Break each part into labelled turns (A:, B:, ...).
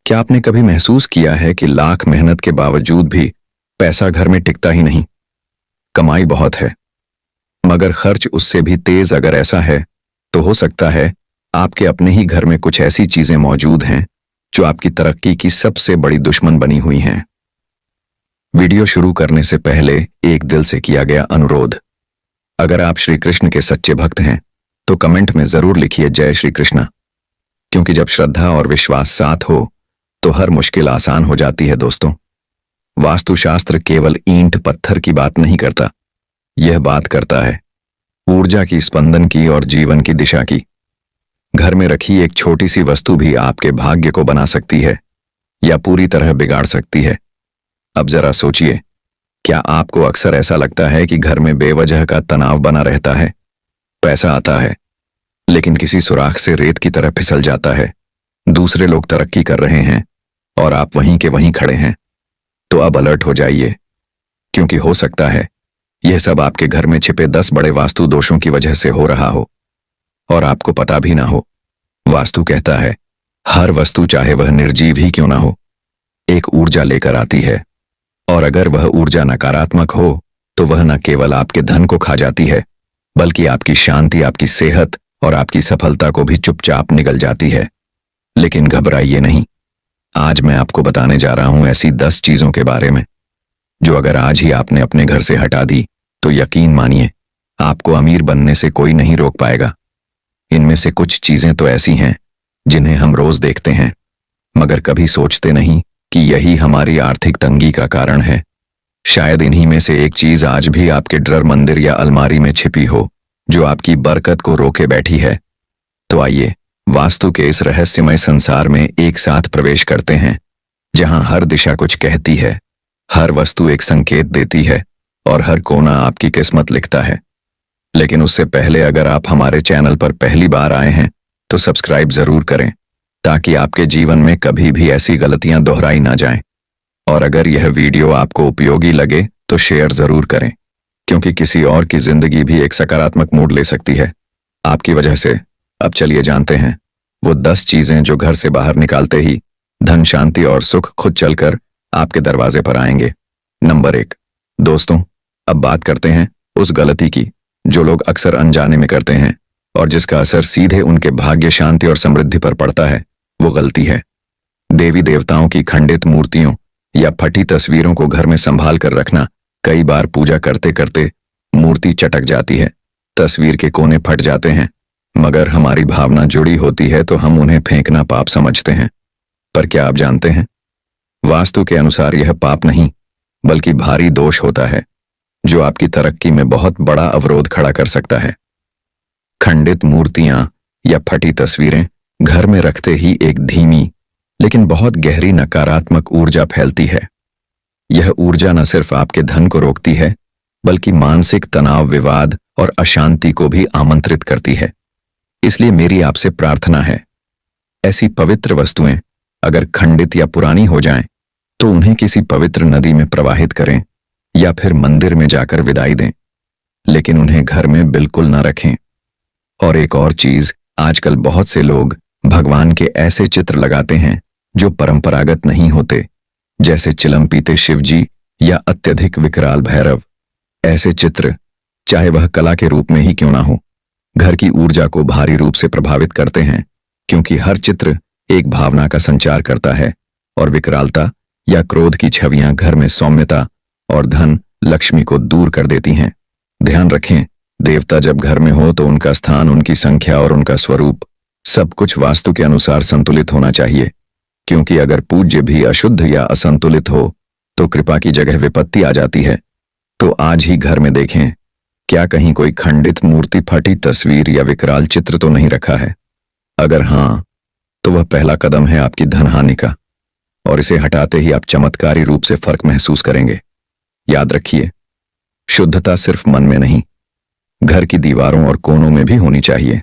A: क्या आपने कभी महसूस किया है कि लाख मेहनत के बावजूद भी पैसा घर में टिकता ही नहीं? कमाई बहुत है, मगर खर्च उससे भी तेज अगर ऐसा है, तो हो सकता है आपके अपने ही घर में कुछ ऐसी चीजें मौजूद हैं जो आपकी तरक्की की सबसे बड़ी दुश्मन बनी हुई हैं। वीडियो शुरू करने से पहले एक दिल से किया गया अनुरोध। अगर आप श्री कृष्ण के सच्चे भक्त हैं तो कमेंट में जरूर लिखिए जय श्री कृष्ण, क्योंकि जब श्रद्धा और विश्वास साथ हो तो हर मुश्किल आसान हो जाती है। दोस्तों, वास्तुशास्त्र केवल ईंट पत्थर की बात नहीं करता, यह बात करता है ऊर्जा की, स्पंदन की और जीवन की दिशा की। घर में रखी एक छोटी सी वस्तु भी आपके भाग्य को बना सकती है या पूरी तरह बिगाड़ सकती है। अब जरा सोचिए, क्या आपको अक्सर ऐसा लगता है कि घर में बेवजह का तनाव बना रहता है? पैसा आता है लेकिन किसी सुराख से रेत की तरह फिसल जाता है। दूसरे लोग तरक्की कर रहे हैं और आप वहीं के वहीं खड़े हैं। तो अब अलर्ट हो जाइए, क्योंकि हो सकता है यह सब आपके घर में छिपे 10 बड़े वास्तु दोषों की वजह से हो रहा हो और आपको पता भी ना हो। वास्तु कहता है हर वस्तु, चाहे वह निर्जीव ही क्यों ना हो, एक ऊर्जा लेकर आती है, और अगर वह ऊर्जा नकारात्मक हो तो वह न केवल आपके धन को खा जाती है, बल्कि आपकी शांति, आपकी सेहत और आपकी सफलता को भी चुपचाप निगल जाती है। लेकिन घबराइए नहीं, आज मैं आपको बताने जा रहा हूं ऐसी 10 चीजों के बारे में जो अगर आज ही आपने अपने घर से हटा दी तो यकीन मानिए आपको अमीर बनने से कोई नहीं रोक पाएगा। इनमें से कुछ चीजें तो ऐसी हैं जिन्हें हम रोज देखते हैं, मगर कभी सोचते नहीं कि यही हमारी आर्थिक तंगी का कारण है। शायद इन्हीं में से एक चीज आज भी आपके ड्रर, मंदिर या अलमारी में छिपी हो, जो आपकी बरकत को रोके बैठी है। तो आइए वास्तु के इस रहस्यमय संसार में एक साथ प्रवेश करते हैं, जहां हर दिशा कुछ कहती है, हर वस्तु एक संकेत देती है और हर कोना आपकी किस्मत लिखता है। लेकिन उससे पहले अगर आप हमारे चैनल पर पहली बार आए हैं तो सब्सक्राइब जरूर करें, ताकि आपके जीवन में कभी भी ऐसी गलतियां दोहराई ना जाएं। और अगर यह वीडियो आपको उपयोगी लगे तो शेयर जरूर करें, क्योंकि किसी और की जिंदगी भी एक सकारात्मक मोड़ ले सकती है आपकी वजह से। अब चलिए जानते हैं वो 10 चीजें जो घर से बाहर निकालते ही धन, शांति और सुख खुद चलकर आपके दरवाजे पर आएंगे। नंबर 1। दोस्तों, अब बात करते हैं उस गलती की जो लोग अक्सर अनजाने में करते हैं और जिसका असर सीधे उनके भाग्य, शांति और समृद्धि पर पड़ता है। वो गलती है देवी देवताओं की खंडित मूर्तियों या फटी तस्वीरों को घर में संभाल कर रखना। कई बार पूजा करते करते मूर्ति चटक जाती है, तस्वीर के कोने फट जाते हैं, मगर हमारी भावना जुड़ी होती है तो हम उन्हें फेंकना पाप समझते हैं। पर क्या आप जानते हैं, वास्तु के अनुसार यह पाप नहीं बल्कि भारी दोष होता है, जो आपकी तरक्की में बहुत बड़ा अवरोध खड़ा कर सकता है। खंडित मूर्तियां या फटी तस्वीरें घर में रखते ही एक धीमी लेकिन बहुत गहरी नकारात्मक ऊर्जा फैलती है। यह ऊर्जा न सिर्फ आपके धन को रोकती है, बल्कि मानसिक तनाव, विवाद और अशांति को भी आमंत्रित करती है। इसलिए मेरी आपसे प्रार्थना है, ऐसी पवित्र वस्तुएं अगर खंडित या पुरानी हो जाएं, तो उन्हें किसी पवित्र नदी में प्रवाहित करें या फिर मंदिर में जाकर विदाई दें, लेकिन उन्हें घर में बिल्कुल न रखें। और एक और चीज, आजकल बहुत से लोग भगवान के ऐसे चित्र लगाते हैं जो परंपरागत नहीं होते, जैसे चिलम-पीते शिवजी या अत्यधिक विकराल भैरव। ऐसे चित्र, चाहे वह कला के रूप में ही क्यों ना हो, घर की ऊर्जा को भारी रूप से प्रभावित करते हैं, क्योंकि हर चित्र एक भावना का संचार करता है और विकरालता या क्रोध की छवियां घर में सौम्यता और धन, लक्ष्मी को दूर कर देती हैं। ध्यान रखें, देवता जब घर में हो तो उनका स्थान, उनकी संख्या और उनका स्वरूप, सब कुछ वास्तु के अनुसार संतुलित होना चाहिए, क्योंकि अगर पूज्य भी अशुद्ध या असंतुलित हो तो कृपा की जगह विपत्ति आ जाती है। तो आज ही घर में देखें, क्या कहीं कोई खंडित मूर्ति, फटी तस्वीर या विकराल चित्र तो नहीं रखा है। अगर हां, तो वह पहला कदम है आपकी धनहानि का, और इसे हटाते ही आप चमत्कारी रूप से फर्क महसूस करेंगे। याद रखिए, शुद्धता सिर्फ मन में नहीं, घर की दीवारों और कोनों में भी होनी चाहिए,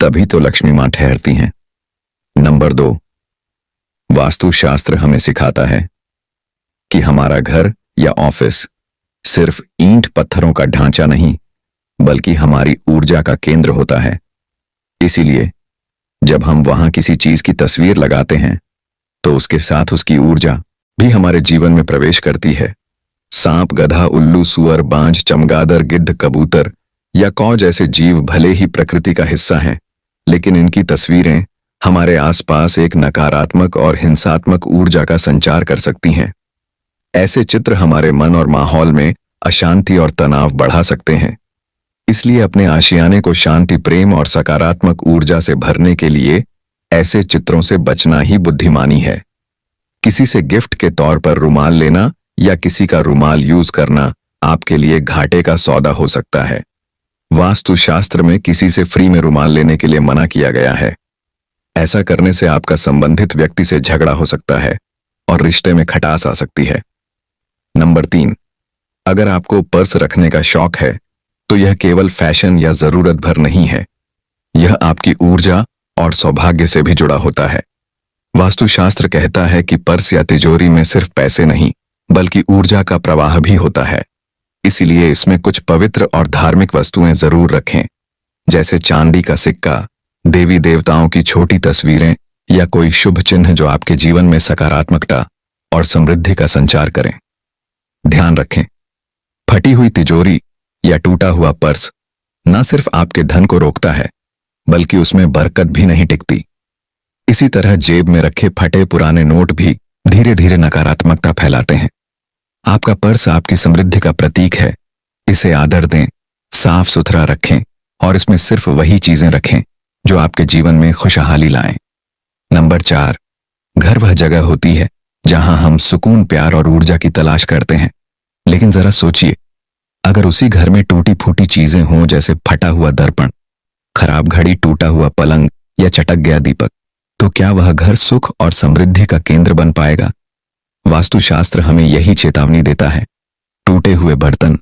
A: तभी तो लक्ष्मी मां ठहरती हैं। नंबर 2। वास्तुशास्त्र हमें सिखाता है कि हमारा घर या ऑफिस सिर्फ ईंट पत्थरों का ढांचा नहीं, बल्कि हमारी ऊर्जा का केंद्र होता है। इसीलिए जब हम वहां किसी चीज की तस्वीर लगाते हैं तो उसके साथ उसकी ऊर्जा भी हमारे जीवन में प्रवेश करती है। सांप, गधा, उल्लू, सुअर, बांझ, चमगादड़, गिद्ध, कबूतर या कौ जैसे जीव भले ही प्रकृति का हिस्सा हैं, लेकिन इनकी तस्वीरें हमारे आसपास एक नकारात्मक और हिंसात्मक ऊर्जा का संचार कर सकती हैं। ऐसे चित्र हमारे मन और माहौल में अशांति और तनाव बढ़ा सकते हैं। इसलिए अपने आशियाने को शांति, प्रेम और सकारात्मक ऊर्जा से भरने के लिए ऐसे चित्रों से बचना ही बुद्धिमानी है। किसी से गिफ्ट के तौर पर रुमाल लेना या किसी का रुमाल यूज करना आपके लिए घाटे का सौदा हो सकता है। वास्तुशास्त्र में किसी से फ्री में रुमाल लेने के लिए मना किया गया है। ऐसा करने से आपका संबंधित व्यक्ति से झगड़ा हो सकता है और रिश्ते में खटास आ सकती है। नंबर 3, अगर आपको पर्स रखने का शौक है तो यह केवल फैशन या जरूरत भर नहीं है, यह आपकी ऊर्जा और सौभाग्य से भी जुड़ा होता है। वास्तुशास्त्र कहता है कि पर्स या तिजोरी में सिर्फ पैसे नहीं बल्कि ऊर्जा का प्रवाह भी होता है। इसीलिए इसमें कुछ पवित्र और धार्मिक वस्तुएं जरूर रखें, जैसे चांदी का सिक्का, देवी देवताओं की छोटी तस्वीरें या कोई शुभ चिन्ह जो आपके जीवन में सकारात्मकता और समृद्धि का संचार करें। ध्यान रखें, फटी हुई तिजोरी या टूटा हुआ पर्स न सिर्फ आपके धन को रोकता है बल्कि उसमें बरकत भी नहीं टिकती। इसी तरह जेब में रखे फटे पुराने नोट भी धीरे धीरे नकारात्मकता फैलाते हैं। आपका पर्स आपकी समृद्धि का प्रतीक है। इसे आदर दें, साफ सुथरा रखें और इसमें सिर्फ वही चीजें रखें जो आपके जीवन में खुशहाली लाएं। नंबर 4, घर वह जगह होती है जहां हम सुकून, प्यार और ऊर्जा की तलाश करते हैं। लेकिन जरा सोचिए, अगर उसी घर में टूटी फूटी चीजें हों, जैसे फटा हुआ दर्पण, खराब घड़ी, टूटा हुआ पलंग या चटक गया दीपक, तो क्या वह घर सुख और समृद्धि का केंद्र बन पाएगा? वास्तुशास्त्र हमें यही चेतावनी देता है। टूटे हुए बर्तन,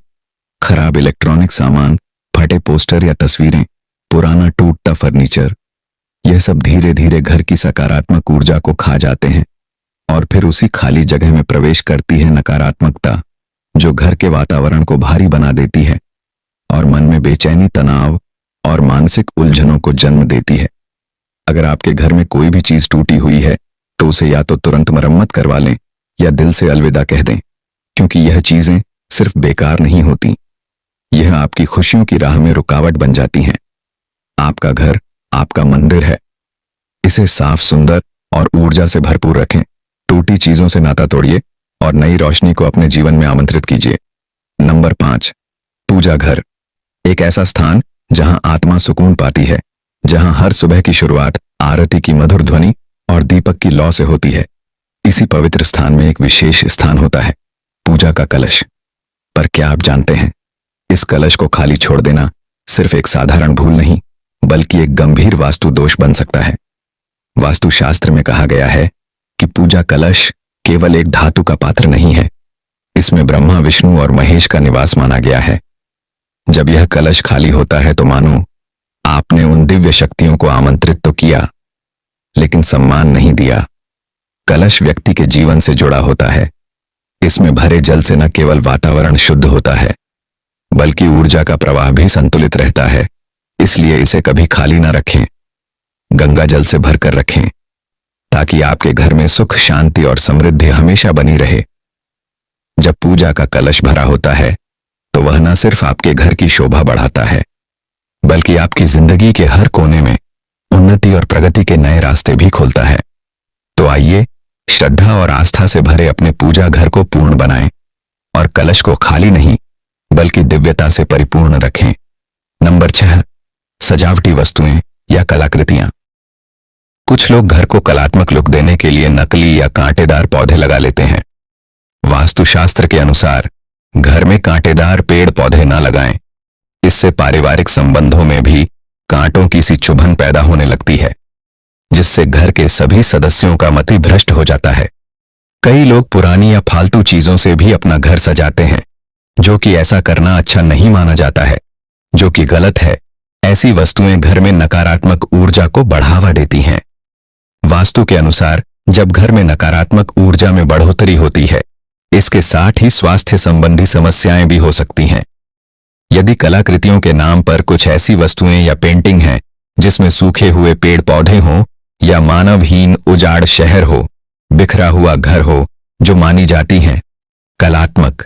A: खराब इलेक्ट्रॉनिक सामान, फटे पोस्टर या तस्वीरें, पुराना टूटता फर्नीचर, यह सब धीरे धीरे घर की सकारात्मक ऊर्जा को खा जाते हैं और फिर उसी खाली जगह में प्रवेश करती है नकारात्मकता, जो घर के वातावरण को भारी बना देती है और मन में बेचैनी, तनाव और मानसिक उलझनों को जन्म देती है। अगर आपके घर में कोई भी चीज टूटी हुई है तो उसे या तो तुरंत मरम्मत करवा लें या दिल से अलविदा कह दें, क्योंकि यह चीजें सिर्फ बेकार नहीं होती, यह आपकी खुशियों की राह में रुकावट बन जाती हैं। आपका घर आपका मंदिर है। इसे साफ, सुंदर और ऊर्जा से भरपूर रखें। टूटी चीजों से नाता तोड़िए और नई रोशनी को अपने जीवन में आमंत्रित कीजिए। नंबर 5, पूजा घर, एक ऐसा स्थान जहां आत्मा सुकून पाती है, जहां हर सुबह की शुरुआत आरती की मधुर ध्वनि और दीपक की लौ से होती है। इसी पवित्र स्थान में एक विशेष स्थान होता है, पूजा का कलश। पर क्या आप जानते हैं, इस कलश को खाली छोड़ देना सिर्फ एक साधारण भूल नहीं बल्कि एक गंभीर वास्तु दोष बन सकता है। वास्तुशास्त्र में कहा गया है कि पूजा कलश केवल एक धातु का पात्र नहीं है, इसमें ब्रह्मा, विष्णु और महेश का निवास माना गया है। जब यह कलश खाली होता है तो मानो आपने उन दिव्य शक्तियों को आमंत्रित तो किया लेकिन सम्मान नहीं दिया। कलश व्यक्ति के जीवन से जुड़ा होता है। इसमें भरे जल से न केवल वातावरण शुद्ध होता है बल्कि ऊर्जा का प्रवाह भी संतुलित रहता है। इसलिए इसे कभी खाली ना रखें, गंगा जल से भरकर रखें ताकि आपके घर में सुख, शांति और समृद्धि हमेशा बनी रहे। जब पूजा का कलश भरा होता है तो वह न सिर्फ आपके घर की शोभा बढ़ाता है बल्कि आपकी जिंदगी के हर कोने में उन्नति और प्रगति के नए रास्ते भी खोलता है। तो आइए, श्रद्धा और आस्था से भरे अपने पूजा घर को पूर्ण बनाएं और कलश को खाली नहीं बल्कि दिव्यता से परिपूर्ण रखें। नंबर 6, सजावटी वस्तुएं या कलाकृतियां। कुछ लोग घर को कलात्मक लुक देने के लिए नकली या कांटेदार पौधे लगा लेते हैं। वास्तुशास्त्र के अनुसार घर में कांटेदार पेड़ पौधे न लगाएं। इससे पारिवारिक संबंधों में भी कांटों की सी चुभन पैदा होने लगती है, जिससे घर के सभी सदस्यों का मति भ्रष्ट हो जाता है। कई लोग पुरानी या फालतू चीजों से भी अपना घर सजाते हैं, जो कि ऐसा करना अच्छा नहीं माना जाता है, जो कि गलत है। ऐसी वस्तुएं घर में नकारात्मक ऊर्जा को बढ़ावा देती हैं। वास्तु के अनुसार जब घर में नकारात्मक ऊर्जा में बढ़ोतरी होती है, इसके साथ ही स्वास्थ्य संबंधी समस्याएं भी हो सकती हैं। यदि कलाकृतियों के नाम पर कुछ ऐसी वस्तुएं या पेंटिंग हैं जिसमें सूखे हुए पेड़ पौधे हों या मानवहीन उजाड़ शहर हो, बिखरा हुआ घर हो, जो मानी जाती हैं कलात्मक,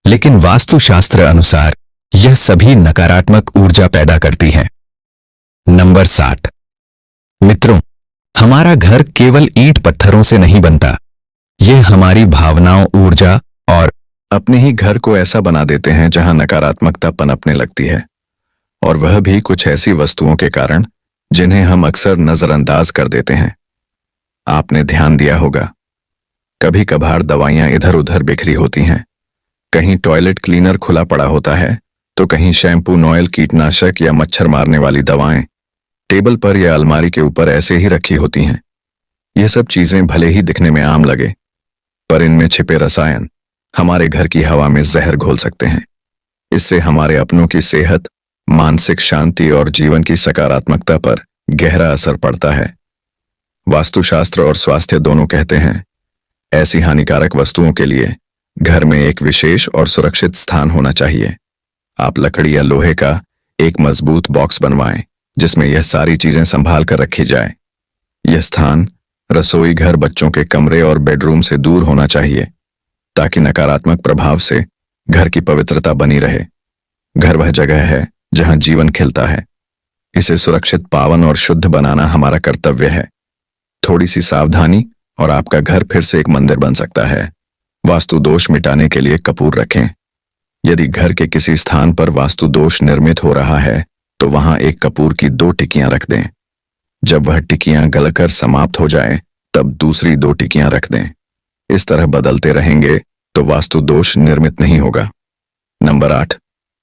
A: लेकिन वास्तुशास्त्र अनुसार यह सभी नकारात्मक ऊर्जा पैदा करती हैं। नंबर 60। मित्रों, हमारा घर केवल ईंट पत्थरों से नहीं बनता। यह हमारी भावनाओं, ऊर्जा और अपने ही घर को ऐसा बना देते हैं जहां नकारात्मकता पनपने लगती है, और वह भी कुछ ऐसी वस्तुओं के कारण जिन्हें हम अक्सर नजरअंदाज कर देते हैं। आपने ध्यान दिया होगा, कभी कभार दवाइयां इधर उधर बिखरी होती हैं, कहीं टॉयलेट क्लीनर खुला पड़ा होता है, तो कहीं शैम्पू, नॉयल, कीटनाशक या मच्छर मारने वाली दवाएं टेबल पर या अलमारी के ऊपर ऐसे ही रखी होती हैं। यह सब चीजें भले ही दिखने में आम लगे, पर इनमें छिपे रसायन हमारे घर की हवा में जहर घोल सकते हैं। इससे हमारे अपनों की सेहत, मानसिक शांति और जीवन की सकारात्मकता पर गहरा असर पड़ता है। वास्तुशास्त्र और स्वास्थ्य दोनों कहते हैं, ऐसी हानिकारक वस्तुओं के लिए घर में एक विशेष और सुरक्षित स्थान होना चाहिए। आप लकड़ी या लोहे का एक मजबूत बॉक्स बनवाएं, जिसमें यह सारी चीजें संभाल कर रखी जाए। यह स्थान रसोई घर, बच्चों के कमरे और बेडरूम से दूर होना चाहिए, ताकि नकारात्मक प्रभाव से घर की पवित्रता बनी रहे। घर वह जगह है जहां जीवन खिलता है। इसे सुरक्षित, पावन और शुद्ध बनाना हमारा कर्तव्य है। थोड़ी सी सावधानी और आपका घर फिर से एक मंदिर बन सकता है। वास्तु दोष मिटाने के लिए कपूर रखें। यदि घर के किसी स्थान पर वास्तु दोष निर्मित हो रहा है, तो वहां एक कपूर की 2 टिकियां रख दें। जब वह टिकियां गलकर समाप्त हो जाए, तब दूसरी 2 टिकियां रख दें। इस तरह बदलते रहेंगे तो वास्तु दोष निर्मित नहीं होगा। नंबर 8,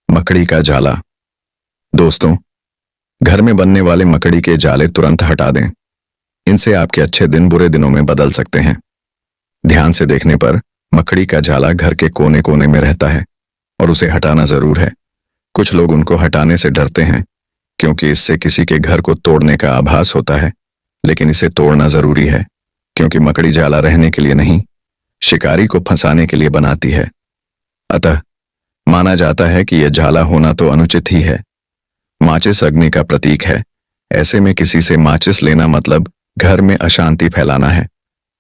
A: मकड़ी का जाला। दोस्तों, घर में बनने वाले मकड़ी के जाले तुरंत हटा दें। इनसे आपके अच्छे दिन बुरे दिनों में बदल सकते हैं। ध्यान से देखने पर मकड़ी का जाला घर के कोने कोने में रहता है और उसे हटाना जरूर है। कुछ लोग उनको हटाने से डरते हैं, क्योंकि इससे किसी के घर को तोड़ने का आभास होता है, लेकिन इसे तोड़ना जरूरी है, क्योंकि मकड़ी जाला रहने के लिए नहीं, शिकारी को फंसाने के लिए बनाती है। अतः माना जाता है कि यह जाला होना तो अनुचित ही है। माचिस अग्नि का प्रतीक है। ऐसे में किसी से माचिस लेना मतलब घर में अशांति फैलाना है।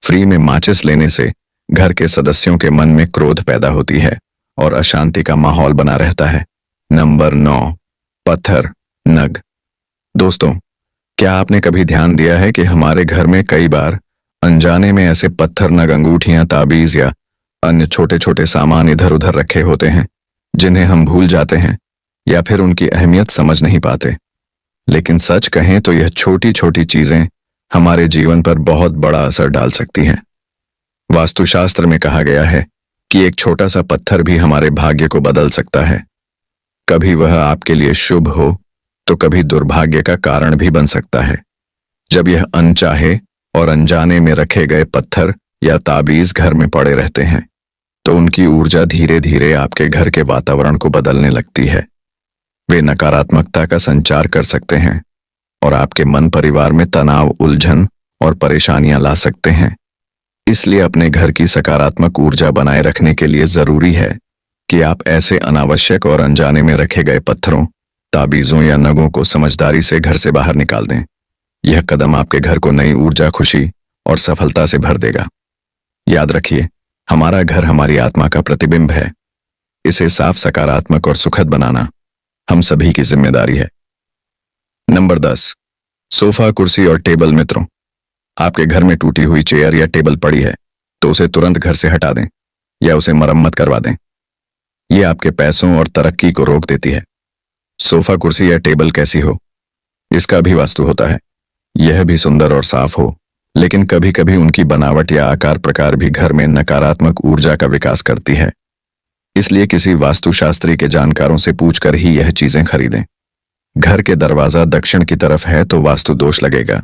A: फ्री में माचिस लेने से घर के सदस्यों के मन में क्रोध पैदा होती है और अशांति का माहौल बना रहता है। नंबर 9, पत्थर, नग। दोस्तों, क्या आपने कभी ध्यान दिया है कि हमारे घर में कई बार अनजाने में ऐसे पत्थर, नग, अंगूठियां, ताबीज या अन्य छोटे छोटे सामान इधर उधर रखे होते हैं, जिन्हें हम भूल जाते हैं या फिर उनकी अहमियत समझ नहीं पाते। लेकिन सच कहें तो यह छोटी छोटी चीजें हमारे जीवन पर बहुत बड़ा असर डाल सकती हैं। वास्तुशास्त्र में कहा गया है कि एक छोटा सा पत्थर भी हमारे भाग्य को बदल सकता है। कभी वह आपके लिए शुभ हो, तो कभी दुर्भाग्य का कारण भी बन सकता है। जब यह अनचाहे और अनजाने में रखे गए पत्थर या ताबीज घर में पड़े रहते हैं, तो उनकी ऊर्जा धीरे धीरे आपके घर के वातावरण को बदलने लगती है। वे नकारात्मकता का संचार कर सकते हैं और आपके मन, परिवार में तनाव, उलझन और परेशानियां ला सकते हैं। इसलिए अपने घर की सकारात्मक ऊर्जा बनाए रखने के लिए जरूरी है कि आप ऐसे अनावश्यक और अनजाने में रखे गए पत्थरों, ताबीजों या नगों को समझदारी से घर से बाहर निकाल दें। यह कदम आपके घर को नई ऊर्जा, खुशी और सफलता से भर देगा। याद रखिए, हमारा घर हमारी आत्मा का प्रतिबिंब है। इसे साफ, सकारात्मक और सुखद बनाना हम सभी की जिम्मेदारी है। नंबर 10, सोफा, कुर्सी और टेबल। मित्रों, आपके घर में टूटी हुई चेयर या टेबल पड़ी है, तो उसे तुरंत घर से हटा दें या उसे मरम्मत करवा दें। यह आपके पैसों और तरक्की को रोक देती है। सोफा, कुर्सी या टेबल कैसी हो, इसका भी वास्तु होता है। यह भी सुंदर और साफ हो, लेकिन कभी कभी उनकी बनावट या आकार प्रकार भी घर में नकारात्मक ऊर्जा का विकास करती है। इसलिए किसी वास्तुशास्त्री के जानकारों से पूछकर ही यह चीजें खरीदें। घर के दरवाजा दक्षिण की तरफ है तो वास्तु दोष लगेगा।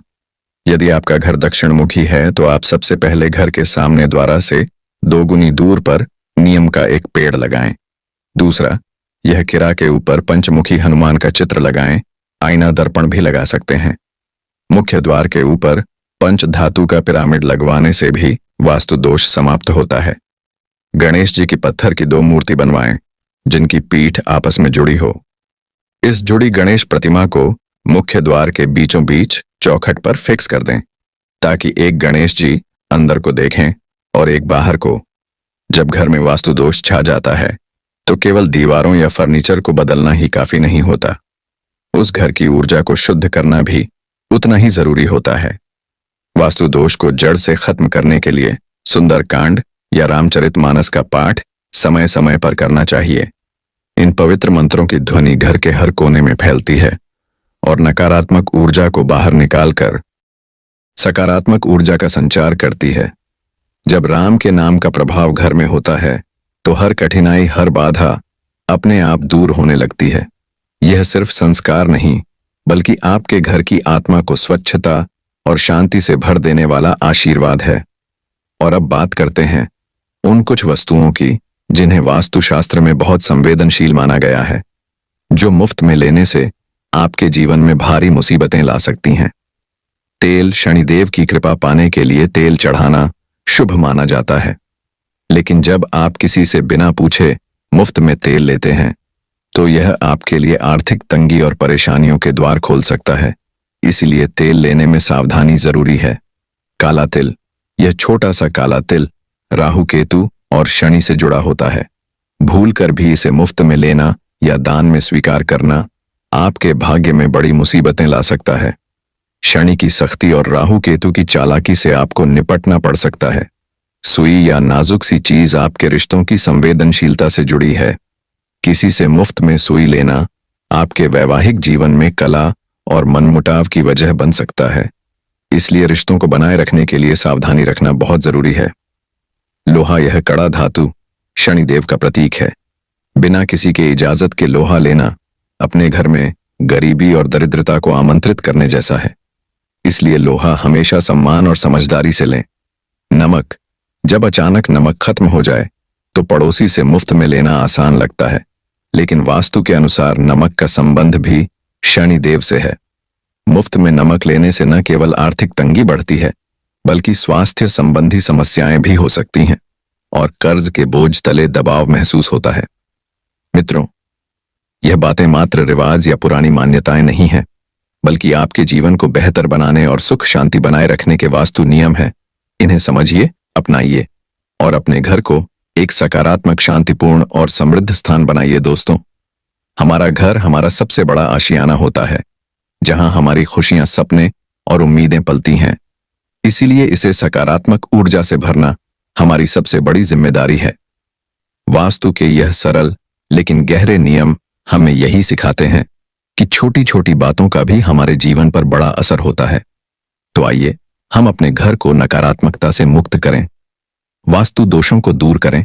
A: यदि आपका घर दक्षिण मुखी है, तो आप सबसे पहले घर के सामने द्वारा से 2 गुनी दूर पर नीम का एक पेड़ लगाएं। दूसरा, यह किरा के ऊपर पंचमुखी हनुमान का चित्र लगाएं। आईना, दर्पण भी लगा सकते हैं। मुख्य द्वार के ऊपर पंच धातु का पिरामिड लगवाने से भी वास्तु दोष समाप्त होता है। गणेश जी की पत्थर की 2 मूर्ति बनवाएं, जिनकी पीठ आपस में जुड़ी हो। इस जुड़ी गणेश प्रतिमा को मुख्य द्वार के बीचों बीच चौखट पर फिक्स कर दें, ताकि एक गणेश जी अंदर को देखें और एक बाहर को। जब घर में वास्तु दोष छा जाता है तो केवल दीवारों या फर्नीचर को बदलना ही काफी नहीं होता, उस घर की ऊर्जा को शुद्ध करना भी उतना ही जरूरी होता है। वास्तु दोष को जड़ से खत्म करने के लिए सुंदरकांड या रामचरितमानस का पाठ समय समय पर करना चाहिए। इन पवित्र मंत्रों की ध्वनि घर के हर कोने में फैलती है और नकारात्मक ऊर्जा को बाहर निकालकर सकारात्मक ऊर्जा का संचार करती है। जब राम के नाम का प्रभाव घर में होता है तो हर कठिनाई, हर बाधा अपने आप दूर होने लगती है। यह सिर्फ संस्कार नहीं बल्कि आपके घर की आत्मा को स्वच्छता और शांति से भर देने वाला आशीर्वाद है। और अब बात करते हैं उन कुछ वस्तुओं की जिन्हें वास्तुशास्त्र में बहुत संवेदनशील माना गया है, जो मुफ्त में लेने से आपके जीवन में भारी मुसीबतें ला सकती हैं। तेल। शनिदेव की कृपा पाने के लिए तेल चढ़ाना शुभ माना जाता है, लेकिन जब आप किसी से बिना पूछे मुफ्त में तेल लेते हैं तो यह आपके लिए आर्थिक तंगी और परेशानियों के द्वार खोल सकता है। इसलिए तेल लेने में सावधानी जरूरी है। काला तिल। यह छोटा सा काला तिल राहु, केतु और शनि से जुड़ा होता है। भूलकर भी इसे मुफ्त में लेना या दान में स्वीकार करना आपके भाग्य में बड़ी मुसीबतें ला सकता है। शनि की सख्ती और राहु केतु की चालाकी से आपको निपटना पड़ सकता है। सुई या नाजुक सी चीज आपके रिश्तों की संवेदनशीलता से जुड़ी है। किसी से मुफ्त में सुई लेना आपके वैवाहिक जीवन में कला और मनमुटाव की वजह बन सकता है। इसलिए रिश्तों को बनाए रखने के लिए सावधानी रखना बहुत जरूरी है। लोहा। यह कड़ा धातु शनिदेव का प्रतीक है। बिना किसी के इजाजत के लोहा लेना अपने घर में गरीबी और दरिद्रता को आमंत्रित करने जैसा है। इसलिए लोहा हमेशा सम्मान और समझदारी से लें। नमक। जब अचानक नमक खत्म हो जाए तो पड़ोसी से मुफ्त में लेना आसान लगता है, लेकिन वास्तु के अनुसार नमक का संबंध भी शनिदेव से है। मुफ्त में नमक लेने से न केवल आर्थिक तंगी बढ़ती है बल्कि स्वास्थ्य संबंधी समस्याएं भी हो सकती हैं और कर्ज के बोझ तले दबाव महसूस होता है। मित्रों, यह बातें मात्र रिवाज या पुरानी मान्यताएं नहीं हैं, बल्कि आपके जीवन को बेहतर बनाने और सुख शांति बनाए रखने के वास्तु नियम हैं। इन्हें समझिए, अपनाइए और अपने घर को एक सकारात्मक, शांतिपूर्ण और समृद्ध स्थान बनाइए। दोस्तों, हमारा घर हमारा सबसे बड़ा आशियाना होता है, जहां हमारी खुशियां, सपने और उम्मीदें पलती हैं। इसीलिए इसे सकारात्मक ऊर्जा से भरना हमारी सबसे बड़ी जिम्मेदारी है। वास्तु के यह सरल लेकिन गहरे नियम हमें यही सिखाते हैं कि छोटी छोटी बातों का भी हमारे जीवन पर बड़ा असर होता है। तो आइए हम अपने घर को नकारात्मकता से मुक्त करें, वास्तु दोषों को दूर करें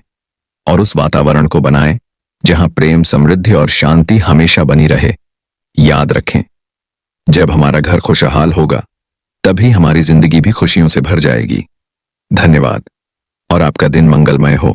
A: और उस वातावरण को बनाएं जहां प्रेम, समृद्धि और शांति हमेशा बनी रहे। याद रखें, जब हमारा घर खुशहाल होगा तभी हमारी जिंदगी भी खुशियों से भर जाएगी। धन्यवाद और आपका दिन मंगलमय हो।